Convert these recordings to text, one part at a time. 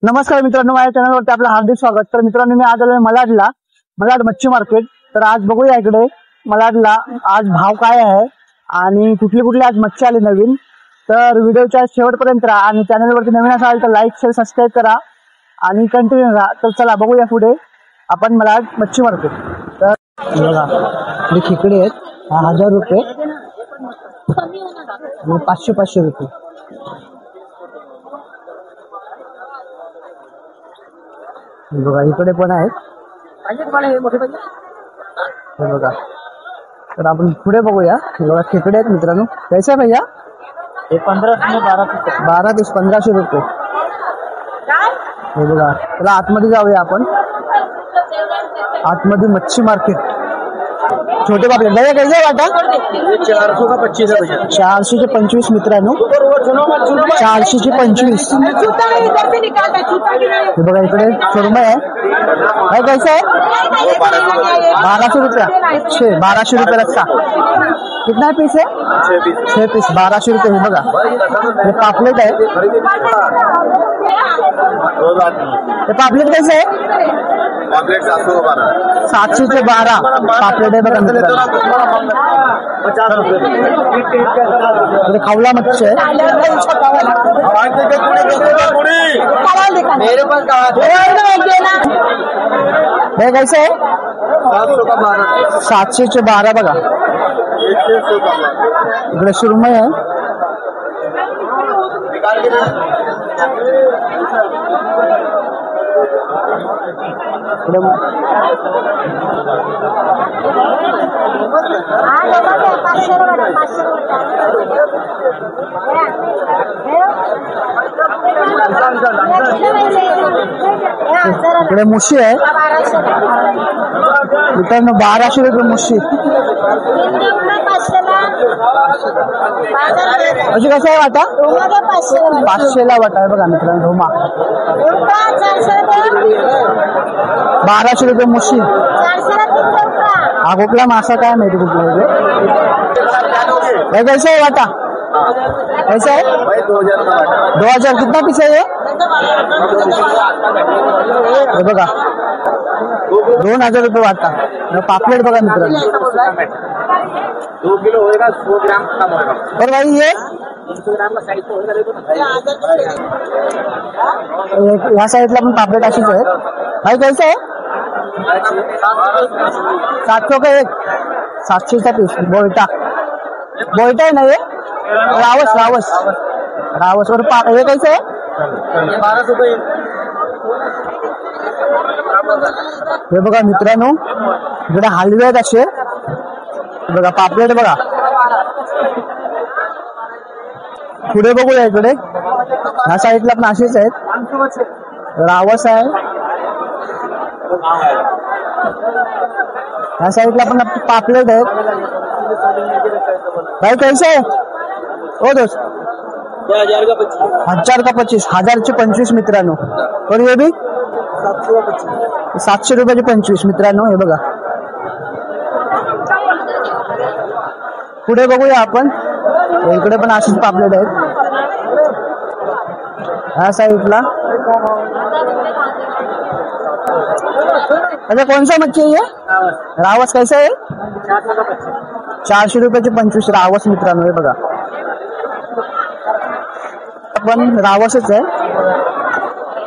नमस्कार मित्रांनो, माझ्या चॅनलवरती आपलं हार्दिक स्वागत। तर मित्रांनो, मी आज आलोय मलाड मच्छी मार्केट। तर आज बघूया इकडे मलाडला आज भाव काय आहे आणि कुठली आज मच्छी आली नवीन। तर व्हिडिओच्या शेवटपर्यंत राहा आणि चॅनलवरती नवीन असाल तर लाईक शेअर सबस्क्राईब करा आणि कंटिन्यू राहा। तर चला बघूया पुढे आपण मलाड मच्छी मार्केट। तर बघा हे खेकडे आहेत, 1000 रुपये, 500 रुपये। बघा इकडे पण आहेत बघा। तर आपण पुढे बघूया। बघा खेकडे आहेत मित्रांनो, कैसे आहे भैया? ये 12 पीस 1500 रुपये। हे बघा, चला आतमध्ये जाऊया आपण। आतमध्ये मच्छी मार्केट, छोटे पापलेट भैया कैसे वाटा? 400 का 25 है भैया। 400 चे 25 मित्रांनो, 400 चे 25। हे बघा इकडे सुरमई आहे, कैसे आहे? 1200 रुपया, 1200 रुपये रस्सा। कितना पीस है? 6 पीस 1200 रुपये। हे बघा हे पापलेट आहे, हे पापलेट कैसे आहे? पापलेट 712 700 चे 12 पापलेट आहे बघा मित्रांनो। 50 रुपये खावला मच्छी आहे। मेरे पास हे कैसे आहे? 700 का 12 700 चे 12 बघा। इकडे सुरमई आहे, निकाल के इकडे मुशी आहे मित्रांनो, 1200 रुपये मुशी। अशी कसं आहे वाटा? 500ला वाटा आहे बघा मित्रांनो। ढोमा 1200 रुपये मुशी। हा कुठला मासा काय माहिती कुठला कैसे आहे वाटा? कैसे आहे? 2000 कितना पीस है ये? बघा 2000 रुपये वाटा। पापलेट बघा मित्रांनो, 2 किलो होएगा, 100 ग्राम कम होगा। और भाई ये 300 ग्राम का साइज होएगा, देखो ह्या साईडला पण पापलेट अशीच आहे। भाई कैसे आहे? 700 का एक, 700 चा पीस। बोयटा है ना ये? रावस और ये कैसे है? 1200 रुपये। हे बघा मित्रांनो, इकडे हलवे आहेत असे बघा, पापलेट बघा। पुढे बघूया इकडे ह्या साईडला पण असेच आहेत, रावस आहे। ह्या साईडला पण पापलेट आहेत। भाई कैसे आहे? ओ दोस्त 1000 का 25, 1000 का 25, 1000 चे 25 मित्रांनो। और ये भी 700 का 25, 700 रुपयाचे 25 मित्रांनो। हे बघा पुढे बघूया आपण, इकडे पण अशीच पापलेट आहेत ह्या साईडला। अच्छा कौन सा मच्छी है ये? रावस कैसे आहे? 400 रुपयाचे 25 रावस मित्रांनो। हे बघा पण रावसच आहे।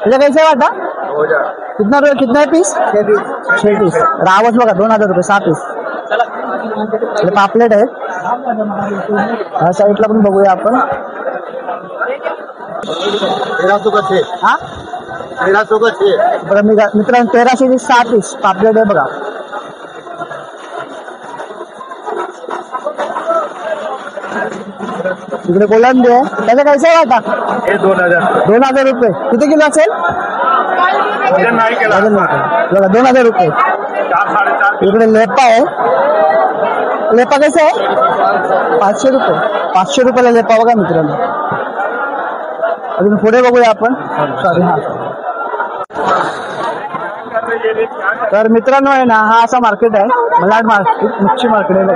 त्याचा कैसे वाटा? कितना रुपये, कितना है पीस? 6 पीस रावस बघा, 2000 रुपये 6 पीस। पापलेट आहेत ह्या साईडला पण बघूया आपण। 1300 का 6, हा 1300 का 6 बरं मित्रांनो, 1300 चे 6 पीस पापलेट आहे बघा। इकडे कोलंबी आहे, त्याचा कैसे वाटा? हे 2000 रुपये। किती किलो असेल? नाही केला बघा 2000 रुपये। 4-4.5 इकडे लेपा आहे, लेपा कैसे आहे? 500 रुपये, 500 रुपयाला लेपा बघा मित्रांनो। अजून पुढे बघूया आपण। सॉरी हा, तर मित्रांनो आहे ना, हा असा मार्केट आहे मलाड मार्केट, मच्छी मार्केट आहे बघा।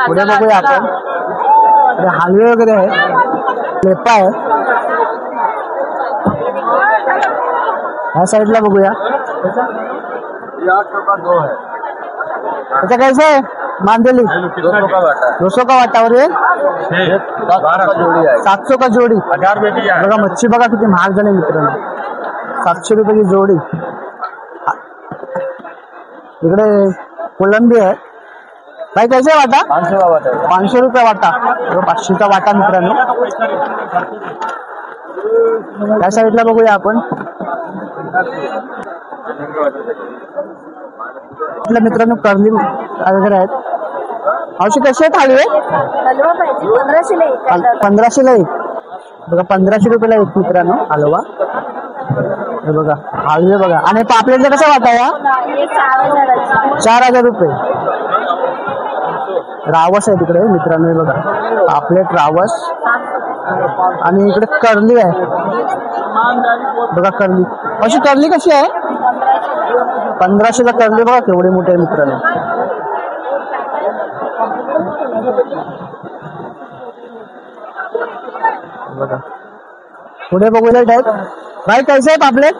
पुढे बघूया आपण। हलवे वगैरे आहे, लेपा आहे. ह्या साईडला बघूया. अच्छा कैसे है मांदेली? 200 का वाटा 200 का वाटा और ये 12 जोड़ी है. 700 का जोडी. 1000 रुपये की है. बघा मच्छी बघा किती महाग झाली मित्रांनो. 700 रुपयाची जोडी. इकडे कोलंबी आहे. भाई कैसे वाटा? 500 का वाटा है. 500 रुपये वाटा. 500चा वाटा मित्रांनो. त्या साईडला बघूया आपण. आपल्या मित्रांनो कर्ली वगैरे आहेत. औषध कशी आहेत हलवे? हलवा पाहिजे 1500 ला एक. 1500ला एक. बघा 1500 रुपयाला एक मित्रांनो हलवा. हे बघा हलवे बघा. आणि पापलेटचा कसा वाटा या? हे 4000 4,000 रुपये. रावस आहे तिकडे मित्रांनो. हे बघा पापलेट रावस. आणि इकडे कर्ली आहे बघा. कर्ली अशी कर्ली कशी आहे? 1500ला कर्ली बघा केवढे मोठे आहे मित्रांनो. बघा पुढे बघूया टाईप. भाई कैसे है पापलेट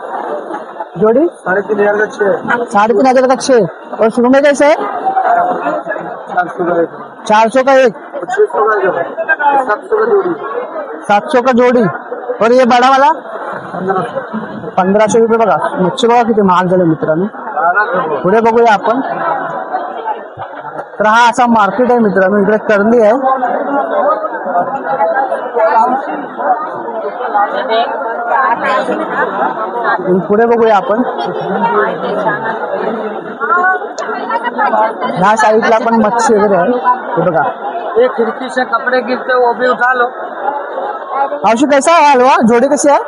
जोड़ी? 3,500 का 6. 3,500 का 6. और सुरमे कैसे है? 400 का एक. 2500 का 700 का जोड़ी. 700 का जोडी. और ये बडा वाला 1500 रुपये. बघा मच्छी बघा किती महाग झाले मित्रांनो. पुढे बघूया आपण. तर हा असा मार्केट आहे मित्रांनो. इकडे कर्ली आहे. पुढे बघूया आपण. ह्या साईडला पण मच्छी वगैरे आहे. हे बघा एक खिड़की से कपड़े गिरते वो भी उठा लो. औषध कैसा आहे हलवा? जोडी कशी आहे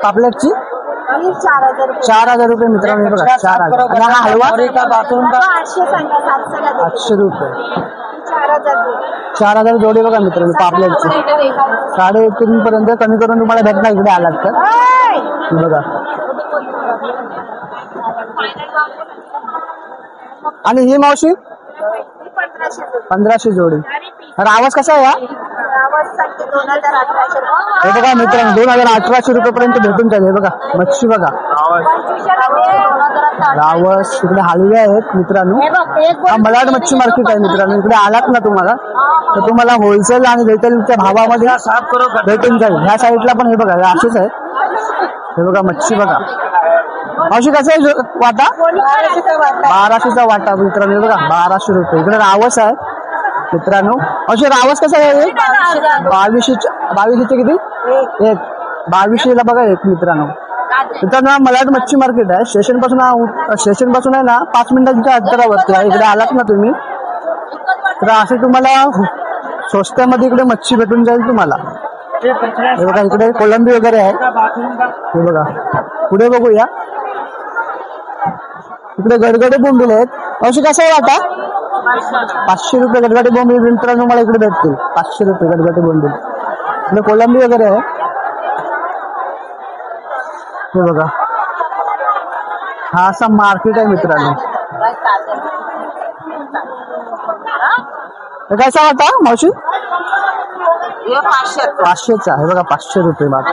पापलेटची? 4000 4,000 रुपये मित्रांनो. हे बघा 4,000. आणि हा हलवा का बाथरूम का 800 सांगा 700 ला 800 रुपये. 4000 4,000 जोडी बघा मित्रांनो पापलेटची. 3,500 पर्यंत कमी करून तुम्हाला भेटणार इकडे आलात तर. हे बघा. आणि ही मावशी 1500 जोडी. रावस कसा आहे? आवाज सांगते 2018 हे बघा मित्रांनो 2,1800 रुपये पर्यंत भेटून जाईल. हे बघा मच्छी बघा रावस. इकडे हलवे आहेत मित्रांनो. हा मलाड मच्छी मार्केट आहे मित्रांनो. इकडे आलात ना तुम्हाला तर तुम्हाला होलसेल आणि रिटेलच्या भावामध्ये साफ करो. भेटून जाईल. ह्या साईडला पण हे बघा हे असेच आहे. हे बघा मच्छी बघा. मावशी कसं आहे वाटा? 1200चा वाटा मित्रांनो. हे बघा 1200 रुपये. इकडे रावस आहे मित्रांनो. अशी रावस कसं आहे? 2200 किती? एक. 2200ला बघा एक मित्रांनो. मित्रांनो मलाड मच्छी मार्केट आहे. स्टेशन पासून आहे ना 5 मिनिटांच्या अंतरावरती आहे. इकडे आलात ना तुम्ही तर असे तुम्हाला स्वस्तामध्ये इकडे मच्छी भेटून जाईल तुम्हाला. हे बघा इकडे कोलंबी वगैरे आहे. हे बघा पुढे बघूया. इकडे गडगडे बोंबील आहेत. अशी कसं आहे वाटा? 500 रुपये गडगडे बोंबील मित्रांनो मला इकडे भेटतील. 500 रुपये गडगडे बोंबील. इकडे कोलंबी वगैरे आहे. हे बघा हा असा मार्केट आहे मित्रांनो. कसा वाटा मावशी? 500चा. हे बघा 500 रुपये वाटा.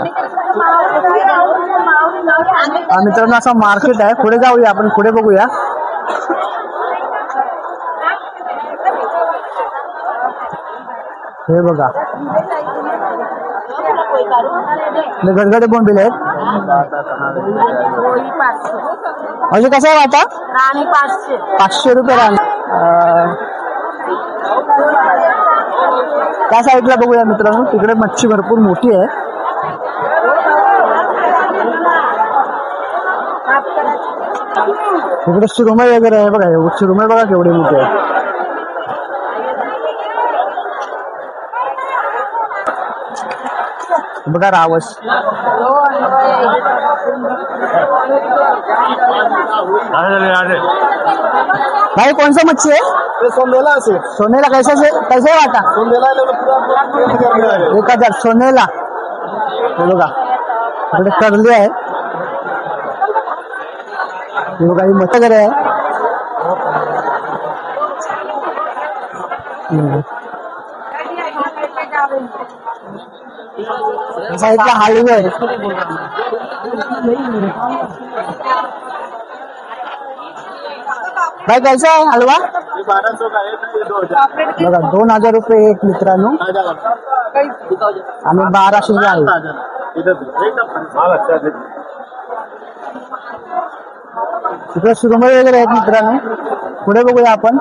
मित्रांनो असा मार्केट आहे. पुढे जाऊया आपण. पुढे बघूया. हे बघा गडगडे बोंबील आहेत. म्हणजे कसं आहे वाटा? 500 रुपये राणी. त्या साईडला बघूया मित्रांनो. तिकडे मच्छी भरपूर मोठी आहे. इकडे सुरमई वगैरे आहे बघा. सुरमई बघा केवढी मोठी आहे. बघा रावस. भाई कौन सा मच्छी है? सोनेला से. सोनेला कैसे वाटा? सोनेला 1000 सोनेला. हे बघा इकडे कर्ली आहे. हे बघा ही मच्छी वगैरे आहे. साईडला हलवे आहे. भाई कैसा आहे हलवा? 1200 का एक, ये 2000 बघा 2000 रुपये एक मित्रांनो आणि 1200 आहे. इधर एकदम माल अच्छा है. तिकडे सुरमई वगैरे आहेत मित्रांनो. पुढे बघूया आपण.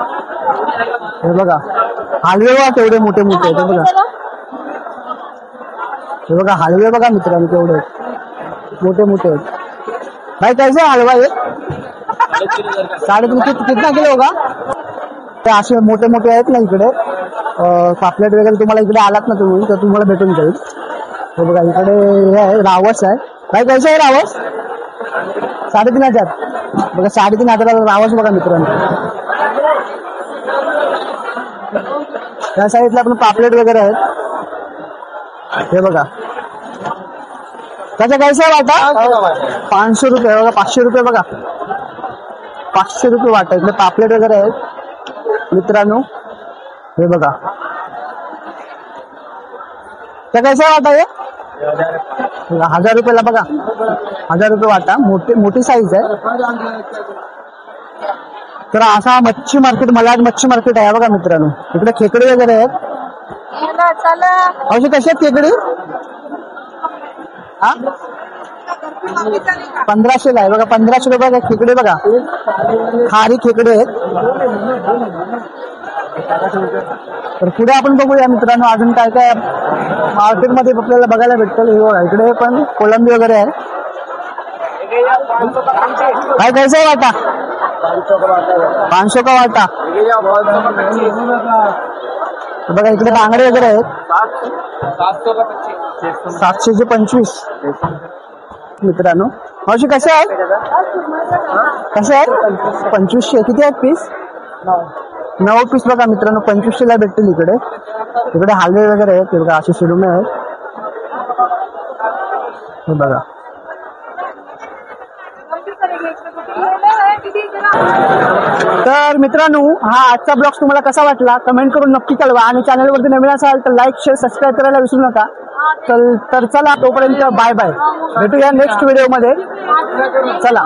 हे बघा हलवे बघा केवढे मोठे मोठे आहेत. हे बघा हे बघा हलवे बघा मित्रांनो केवढे आहेत. मोठे मोठे आहेत. भाई कैसे आहे हलवा हे? 3.5 कितना किलो होगा? ते असे मोठे मोठे आहेत ना इकडे. पापलेट वगैरे तुम्हाला इकडे आलात ना तुम्ही तर तुम्हाला भेटून जाईल. हे बघा इकडे हे आहे रावस आहे. भाई कैसे आहे रावस? 3,500. बघा 3,500 रावस बघा मित्रांनो. त्या साईडला आपण पापलेट वगैरे आहेत. हे बघा त्याचा कैसा वाटा? 500 रुपये. बघा 500 रुपये बघा 500 रुपये वाटा. इकडे पापलेट वगैरे आहेत मित्रांनो. हे बघा त्या कैसा वाटा आहे? 1000 रुपयाला बघा 1000 रुपये वाटा. मोठी साईज आहे. तर असा मच्छी मार्केट मलाड मच्छी मार्केट आहे बघा मित्रांनो. इकडे खेकडे वगैरे आहेत. असे कसे आहेत खेकडे? 1500 आहे बघा. 1500 रुपये खेकडे बघा. खारी खेकडे आहेत. तर पुढे आपण बघूया मित्रांनो अजून काय काय मार्केटमध्ये आपल्याला बघायला भेटतं. हे बघा इकडे पण कोलंबी वगैरे आहे. काय कैसा आहे वाटा? 500 का वाटा. बघा इकडे बांगडे वगैरे आहेत. 700 चे 25 मित्रांनो. मावशी कसे आहे? कसे आहेत? 2500. किती आहेत पीस? 9 पीस बघा मित्रांनो 2500 ला भेटतील इकडे. इकडे हलवे वगैरे आहेत. हे बघा असे सुरमई आहेत. हे बघा तर मित्रांनो हा आजचा ब्लॉग तुम्हाला कसा वाटला कमेंट करून नक्की कळवा. आणि चॅनलवरती नवीन असाल तर लाईक शेअर सबस्क्राईब करायला विसरू नका. तर चला तोपर्यंत बाय बाय. भेटूया नेक्स्ट व्हिडिओ मध्ये. चला.